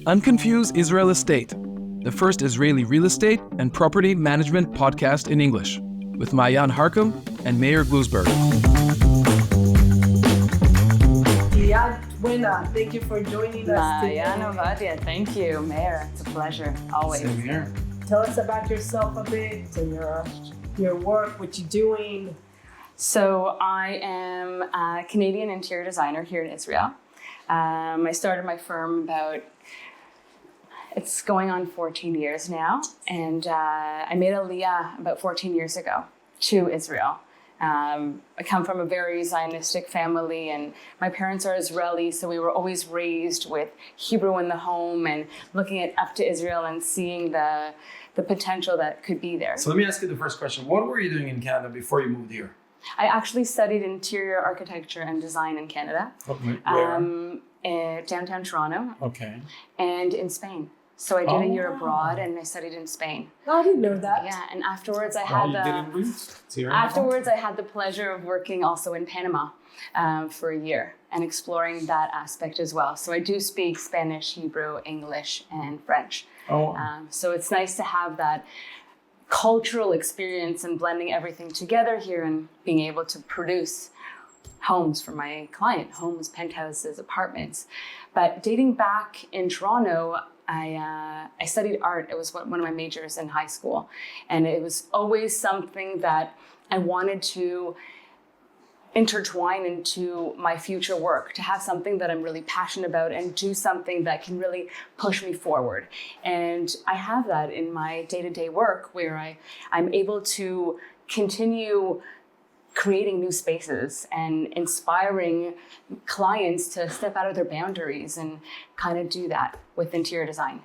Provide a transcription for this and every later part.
Unconfuse Israel Estate, the first Israeli real estate and property management podcast in English, with Maayan Harkum and Meir Glusberg. Liad Twena, thank you for joining us today. Maayan Ovadia, thank you, Meir. It's a pleasure, always. Same here. Tell us about yourself a bit and your work, what you're doing. So I am a Canadian interior designer here in Israel. I started my firm it's going on 14 years now, and I made Aliyah about 14 years ago to Israel. I come from a very Zionistic family, and my parents are Israeli, so we were always raised with Hebrew in the home and looking up to Israel and seeing the potential that could be there. So let me ask you the first question. What were you doing in Canada before you moved here? I actually studied interior architecture and design in Canada. Okay. Where? Downtown Toronto. Okay. And in Spain. So I did a year abroad and I studied in Spain. I didn't know that. Yeah, and afterwards I had the pleasure of working also in Panama for a year and exploring that aspect as well. So I do speak Spanish, Hebrew, English, and French. So it's nice to have that cultural experience and blending everything together here and being able to produce homes for my client, homes, penthouses, apartments. But dating back in Toronto, I studied art. It was one of my majors in high school. And it was always something that I wanted to intertwine into my future work, to have something that I'm really passionate about and do something that can really push me forward. And I have that in my day-to-day work where I'm able to continue creating new spaces and inspiring clients to step out of their boundaries and kind of do that with interior design.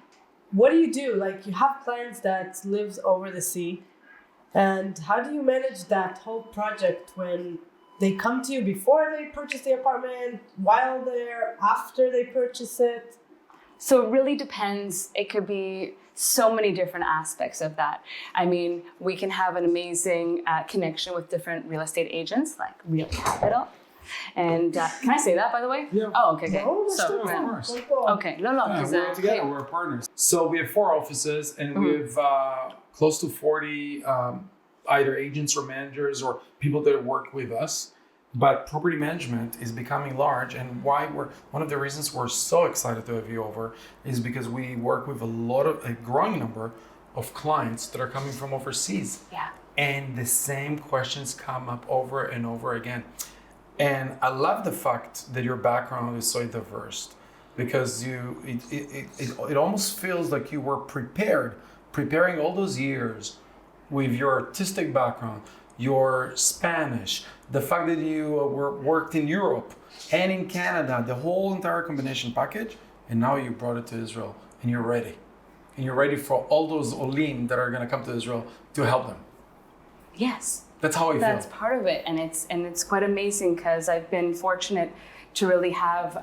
What do you do? Like, you have clients that lives over the sea, and how do you manage that whole project when they come to you before they purchase the apartment, while they're after they purchase it? So it really depends. It could be so many different aspects of that. I mean, we can have an amazing connection with different real estate agents, like Real Capital. And can I say that, by the way? Yeah. Oh, okay. No, of course. Okay, no, Yeah, we're together. We're partners. So we have 4 offices, and we have close to 40 either agents or managers or people that work with us. But property management is becoming large, and one of the reasons we're so excited to have you over is because we work with a growing number of clients that are coming from overseas. Yeah. And the same questions come up over and over again. And I love the fact that your background is so diverse, because it almost feels like you were preparing all those years with your artistic background, your Spanish, the fact that you worked in Europe and in Canada, the whole entire combination package, and now you brought it to Israel, and you're ready. And you're ready for all those Olim that are going to come to Israel to help them. Yes. That's how I feel. That's part of it, and it's quite amazing because I've been fortunate to really have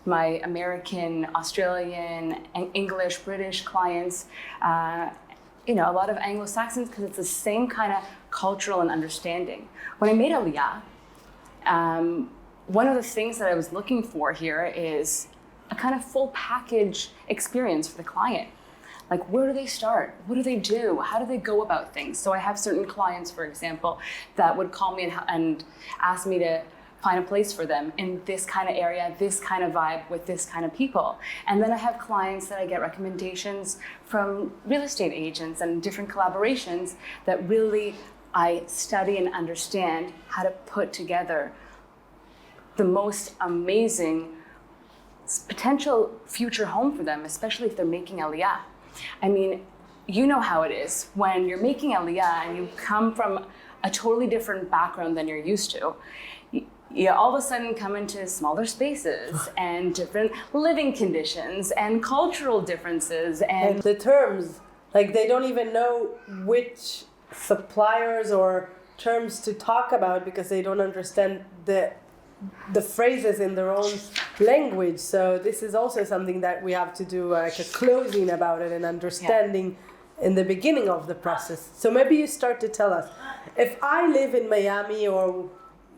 my American, Australian, and English, British clients. A lot of Anglo-Saxons, because it's the same kind of cultural and understanding. When I made Aliyah, one of the things that I was looking for here is a kind of full package experience for the client. Like, where do they start? What do they do? How do they go about things? So I have certain clients, for example, that would call me and ask me to find a place for them in this kind of area, this kind of vibe with this kind of people. And then I have clients that I get recommendations from real estate agents and different collaborations that really I study and understand how to put together the most amazing potential future home for them, especially if they're making Aliyah. I mean, you know how it is when you're making Aliyah and you come from a totally different background than you're used to. You all of a sudden come into smaller spaces and different living conditions and cultural differences and the terms, like, they don't even know which suppliers or terms to talk about because they don't understand the phrases in their own language. So this is also something that we have to do like a closing about it and understanding in the beginning of the process. So maybe you start to tell us, if I live in Miami or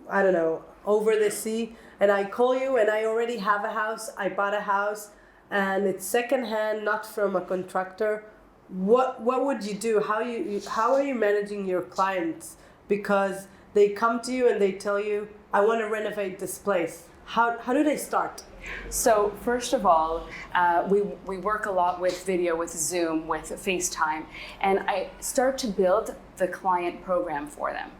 I don't know, over the sea, and I call you and I already have a house, I bought a house, and it's secondhand, not from a contractor, what would you do? How are you managing your clients? Because they come to you and they tell you, I want to renovate this place. How do they start? So first of all, we work a lot with video, with Zoom, with FaceTime, and I start to build the client program for them.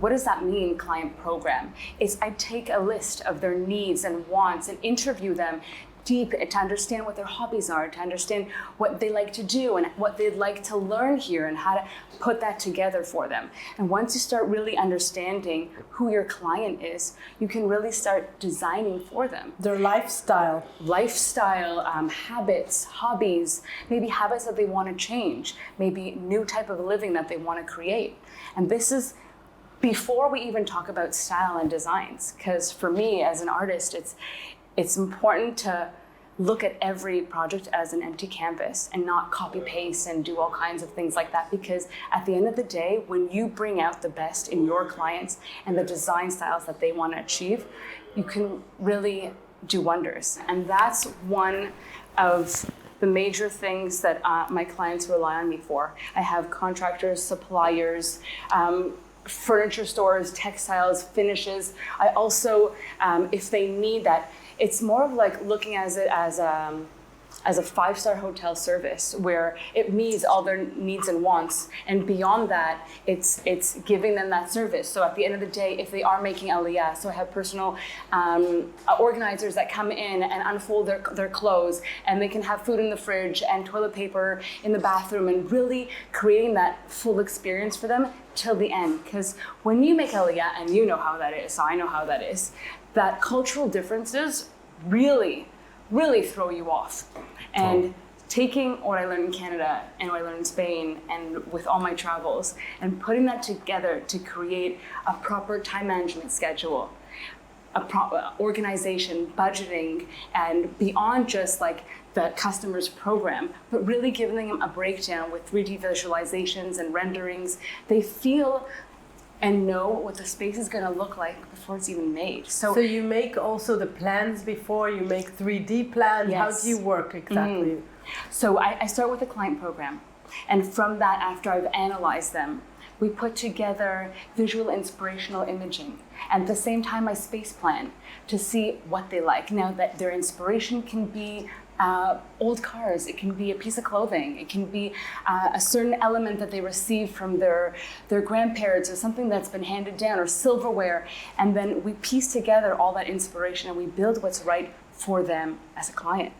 What does that mean, client program? Is I take a list of their needs and wants and interview them deep to understand what their hobbies are, to understand what they like to do and what they'd like to learn here and how to put that together for them. And once you start really understanding who your client is, you can really start designing for them. Their lifestyle, habits, hobbies, maybe habits that they want to change, maybe new type of living that they want to create. And this is before we even talk about style and designs, because for me as an artist, it's important to look at every project as an empty canvas and not copy paste and do all kinds of things like that, because at the end of the day, when you bring out the best in your clients and the design styles that they want to achieve, you can really do wonders. And that's one of the major things that my clients rely on me for. I have contractors, suppliers, furniture stores, textiles, finishes. I also, if they need that, it's more of like looking at it as a five-star hotel service where it meets all their needs and wants, and beyond that, it's giving them that service. So at the end of the day, if they are making Aliyah, so I have personal organizers that come in and unfold their clothes, and they can have food in the fridge and toilet paper in the bathroom, and really creating that full experience for them till the end. Because when you make Aliyah, and you know how that is, so I know how that is, that cultural differences really throw you off. And taking what I learned in Canada and what I learned in Spain and with all my travels and putting that together to create a proper time management schedule, a proper organization, budgeting, and beyond just like the customer's program, but really giving them a breakdown with 3D visualizations and renderings. They feel and know what the space is going to look like before it's even made. So you make also the plans before, you make 3D plans. Yes. How do you work exactly? So I start with a client program. And from that, after I've analyzed them, we put together visual inspirational imaging. And at the same time, my space plan to see what they like. Now that their inspiration can be old cars, it can be a piece of clothing, it can be a certain element that they received from their grandparents or something that's been handed down, or silverware, and then we piece together all that inspiration and we build what's right for them as a client.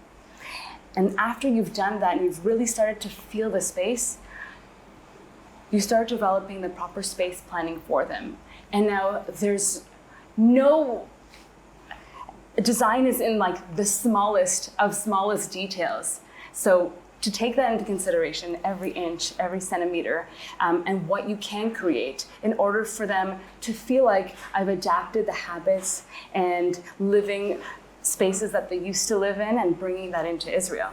And after you've done that and you've really started to feel the space, you start developing the proper space planning for them. And now there's no design is in like the smallest details. So to take that into consideration, every inch, every centimeter, and what you can create in order for them to feel like I've adapted the habits and living spaces that they used to live in and bringing that into Israel.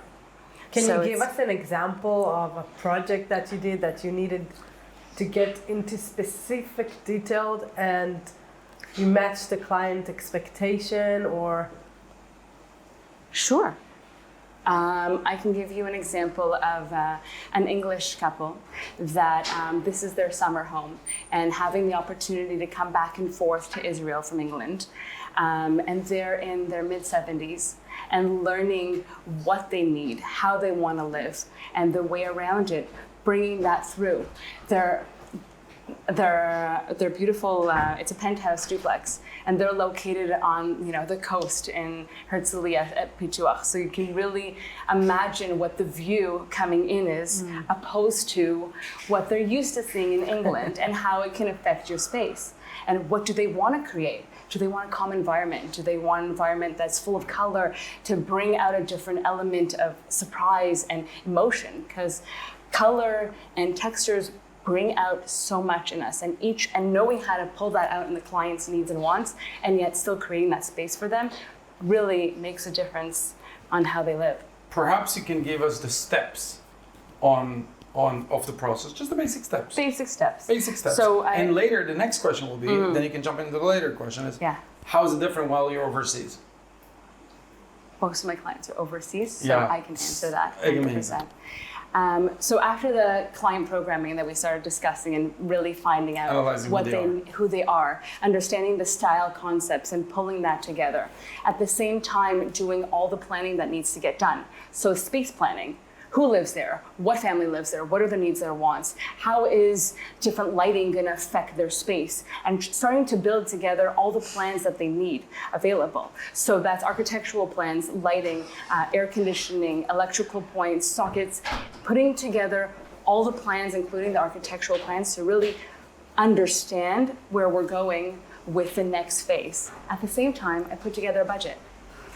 Can you give us an example of a project that you did that you needed to get into specific detail and you match the client expectation, or? Sure. I can give you an example of an English couple that this is their summer home, and having the opportunity to come back and forth to Israel from England. And they're in their mid-70s and learning what they need, how they want to live, and the way around it, bringing that through. They're beautiful. It's a penthouse duplex, and they're located on the coast in Herzliya at Pituach. So you can really imagine what the view coming in is, opposed to what they're used to seeing in England, and how it can affect your space. And what do they want to create? Do they want a calm environment? Do they want an environment that's full of color to bring out a different element of surprise and emotion? Because color and textures bring out so much in us, and knowing how to pull that out in the client's needs and wants, and yet still creating that space for them, really makes a difference on how they live. Perhaps you can give us the steps of the process, just the basic steps. Basic steps. So and later the next question will be, then you can jump into the later question is, how is it different while you're overseas? most of my clients are overseas, so Yeah. I can answer that Amazing. 100%. So after the client programming that we started discussing and really finding out Analyzing who they are, understanding the style concepts and pulling that together. At the same time, doing all the planning that needs to get done. So space planning. Who lives there? What family lives there? What are their needs, their wants? How is different lighting going to affect their space? And starting to build together all the plans that they need available. So that's architectural plans, lighting, air conditioning, electrical points, sockets, putting together all the plans, including the architectural plans, to really understand where we're going with the next phase. At the same time, I put together a budget,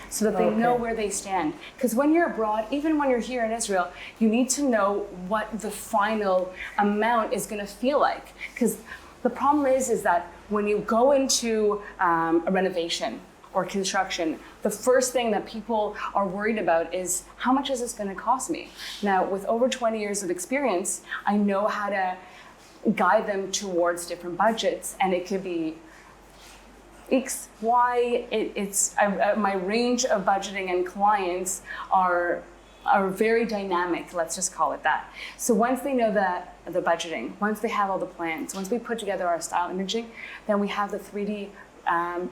so that they know where they stand. Because when you're abroad, even when you're here in Israel, you need to know what the final amount is going to feel like. Because the problem is that when you go into a renovation or construction, the first thing that people are worried about is, how much is this going to cost me? Now, with over 20 years of experience, I know how to guide them towards different budgets, and it could be X, Y, my range of budgeting and clients are very dynamic, let's just call it that. So once they know the budgeting, once they have all the plans, once we put together our style imaging, then we have the 3D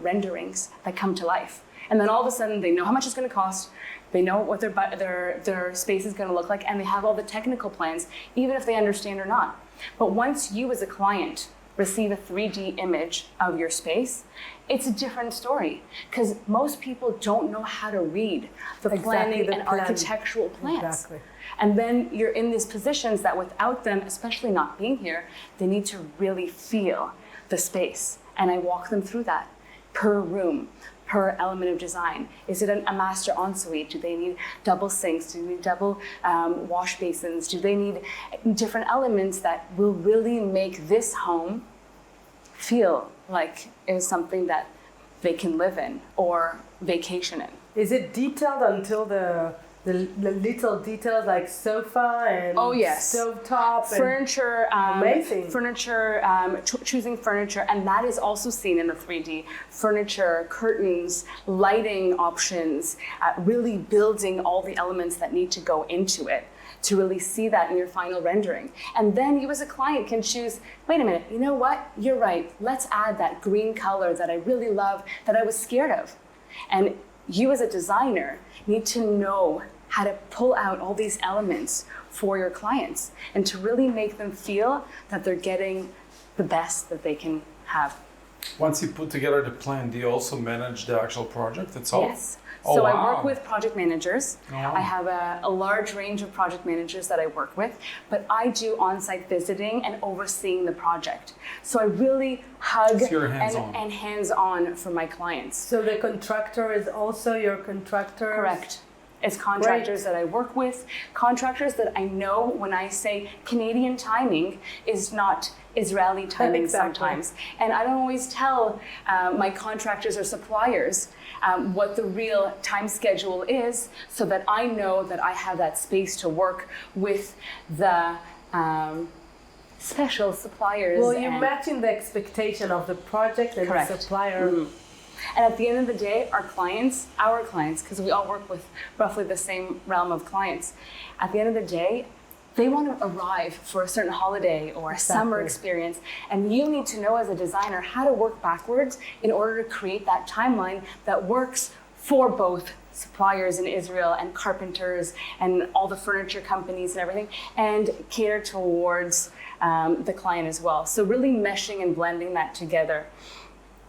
renderings that come to life. And then all of a sudden they know how much it's going to cost, they know what their space is going to look like, and they have all the technical plans, even if they understand or not. But once you as a client receive a 3D image of your space, it's a different story, because most people don't know how to read the planning and architectural plans. Exactly. And then you're in these positions that without them, especially not being here, they need to really feel the space. And I walk them through that per room, per element of design. Is it a master ensuite? Do they need double sinks? Do they need double wash basins? Do they need different elements that will really make this home feel like it was something that they can live in or vacation in? Is it detailed until the little details, like sofa and stovetop? Furniture, amazing. Furniture, choosing furniture, and that is also seen in the 3D. Furniture, curtains, lighting options, really building all the elements that need to go into it to really see that in your final rendering. And then you as a client can choose, wait a minute, you know what? You're right. Let's add that green color that I really love, that I was scared of. And you as a designer need to know how to pull out all these elements for your clients and to really make them feel that they're getting the best that they can have. Once you put together the plan, do you also manage the actual project itself? Yes. Oh, so wow. I work with project managers. Oh. I have a large range of project managers that I work with, but I do on-site visiting and overseeing the project. So I really hug and hands-on for my clients. So the contractor is also your contractor? Correct. It's contractors that I work with, contractors that I know when I say Canadian timing is not Israeli timing sometimes. And I don't always tell my contractors or suppliers what the real time schedule is, so that I know that I have that space to work with the special suppliers. Well, you're matching the expectation of the project and the supplier. Mm-hmm. And at the end of the day, our clients, because we all work with roughly the same realm of clients, at the end of the day, they want to arrive for a certain holiday or a summer experience. And you need to know as a designer how to work backwards in order to create that timeline that works for both suppliers in Israel and carpenters and all the furniture companies and everything, and cater towards the client as well. So really meshing and blending that together.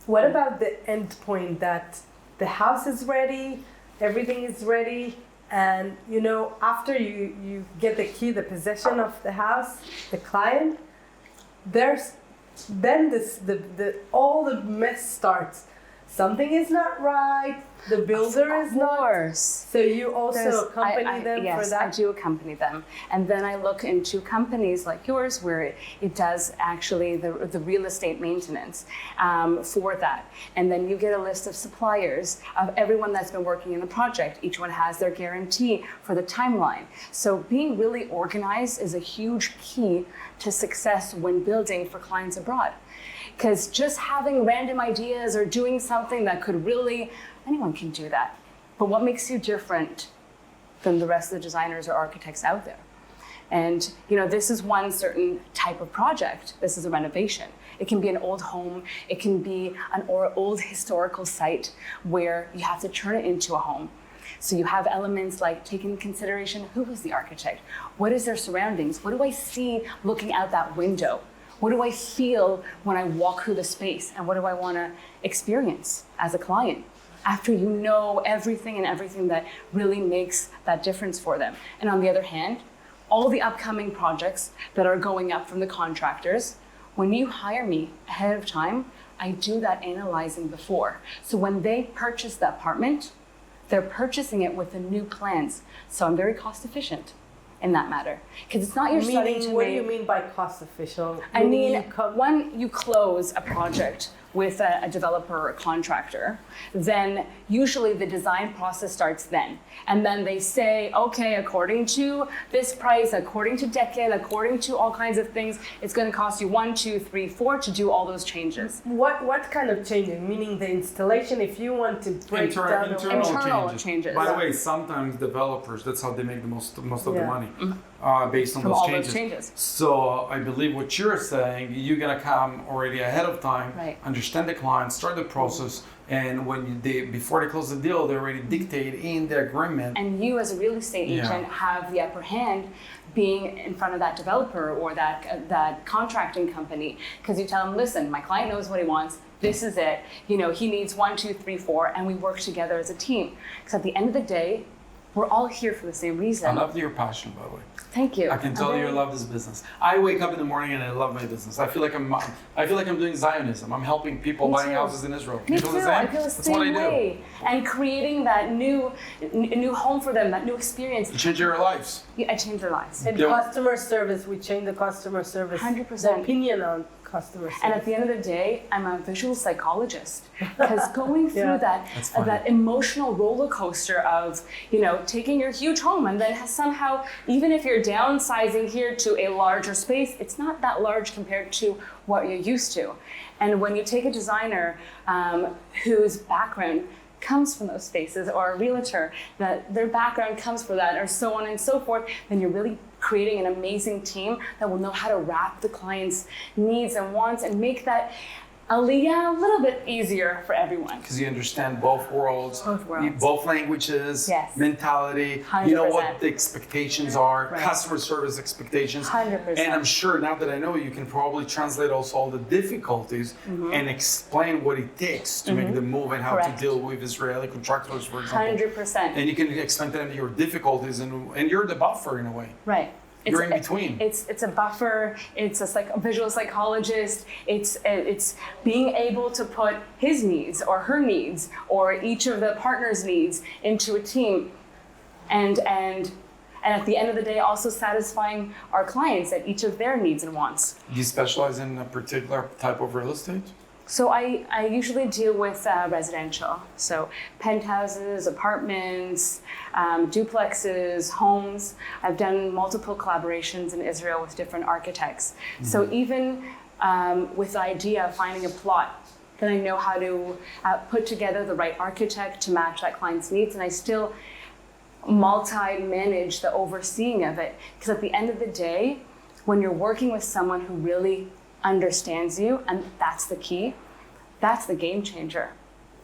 What about the end point, that the house is ready, everything is ready, and you know, after you get the key, the possession of the house, the client, there's then all the mess starts. Something is not right. The builder is not. So you also accompany them for that? Yes, I do accompany them. And then I look into companies like yours where it does actually the real estate maintenance for that. And then you get a list of suppliers of everyone that's been working in the project. Each one has their guarantee for the timeline. So being really organized is a huge key to success when building for clients abroad. Because just having random ideas or doing something that could really, anyone can do that. but what makes you different than the rest of the designers or architects out there? And this is one certain type of project. This is a renovation. It can be an old home. It can be an old historical site where you have to turn it into a home. So you have elements like taking into consideration, who was the architect? What is their surroundings? What do I see looking out that window? What do I feel when I walk through the space? And what do I want to experience as a client? After you know everything that really makes that difference for them. And on the other hand, all the upcoming projects that are going up from the contractors, when you hire me ahead of time, I do that analyzing before. So when they purchase the apartment, they're purchasing it with the new plans. So I'm very cost efficient in that matter. Because it's not your starting to What do you mean by cost efficient? I mean, when you close a project with a developer or a contractor, then usually the design process starts then. And then they say, okay, according to this price, according to Deccan, according to all kinds of things, it's going to cost you 1, 2, 3, 4 to do all those changes. What kind of changes? Meaning the installation, if you want to break down internal changes. By the way, sometimes developers, that's how they make the most of the money. Based on From those all changes. those changes. So I believe what you're saying, you're gonna come already ahead of time, Right. understand the client, start the process, and when before they close the deal, they already dictate in the agreement. And you as a real estate agent have the upper hand being in front of that developer or that contracting company, because you tell them, listen, my client knows what he wants. This is it. He needs 1, 2, 3, 4, and we work together as a team. Because at the end of the day, we're all here for the same reason. I love your passion, by the way. Thank you. I can tell you love this business. I wake up in the morning and I love my business. I feel like I'm doing Zionism. I'm helping people buying houses in Israel. Me You too. feel the same? I feel the That's same what I do. way. And creating that new home for them, that new experience. You change your lives. I change their lives. And customer service, we change the customer service. 100%. The opinion on customer service. And at the end of the day, I'm a visual psychologist, because going through that emotional roller coaster of, taking your huge home and then somehow, even if you're downsizing here to a larger space, it's not that large compared to what you're used to. And when you take a designer whose background comes from those spaces, or a realtor that their background comes from that, or so on and so forth, then you're really creating an amazing team that will know how to wrap the client's needs and wants and make that Aliyah a little bit easier for everyone. Because you understand both worlds, both languages, mentality, 100%. You know what the expectations are, Right. customer service expectations. 100%. And I'm sure now that I know you can probably translate also all the difficulties and explain what it takes to make the move and how Correct. to deal with Israeli contractors, for example. 100%. And you can explain to them your difficulties and you're the buffer in a way. Right. You're in between. It's a buffer. It's a visual psychologist. It's being able to put his needs or her needs or each of the partners' needs into a team, and at the end of the day, also satisfying our clients at each of their needs and wants. Do you specialize in a particular type of real estate? So I usually deal with residential, so penthouses, apartments, duplexes, homes. I've done multiple collaborations in Israel with different architects. So even with the idea of finding a plot, then I know how to put together the right architect to match that client's needs, and I still multi-manage the overseeing of it. Because at the end of the day, when you're working with someone who really understands you, and that's the key, that's the game changer,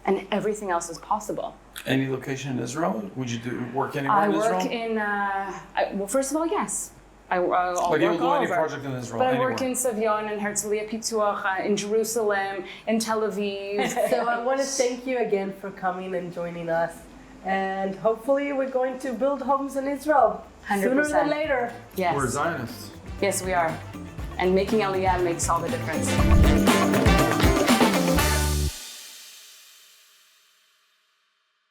and everything else is possible. Any location in Israel? Would you work anywhere in Israel? I work in, well, first of all, yes. I'll Like you'll work do all any over. project in Israel, But I anywhere. work in Savion, in Herzliya Pituach, in Jerusalem, in Tel Aviv. So I want to thank you again for coming and joining us. And hopefully we're going to build homes in Israel 100%. sooner than later. Yes. We're Zionists. Yes, we are. And making Aliyah makes all the difference.